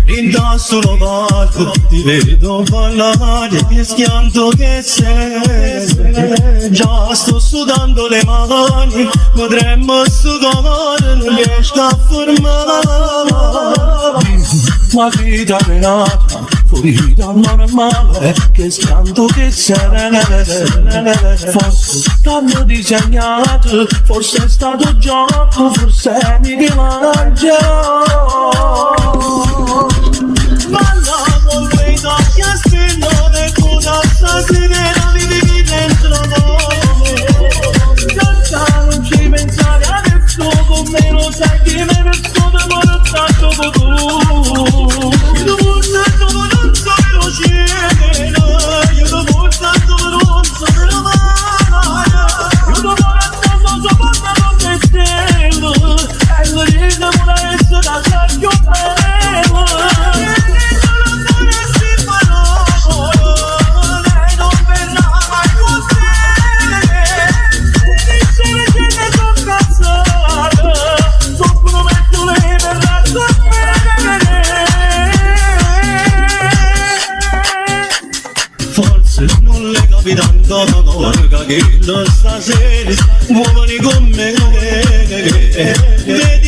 Indosso lo valgo, ti vedo ballare, che schianto che sei. Già sto sudando le mani, potremmo sudare, non riesco a formare. Ma vita renata, fuori dal mare male, che schianto che sei. Forse t'hanno disegnato, forse è stato gioco, forse mi rimangerò. Ballavo quei tocchi a spillo del codazza sirena mi vivi dentro noi. Senza non ci pensare adesso con me lo sai che mi resto da morire tanto con tu. Io portato non so veloce, io portato non so veloce. Io portato non so portato te stelle, e lo dico una essere da saggio bello. Forse non le capi tanto che lo stasera uomini come me vedi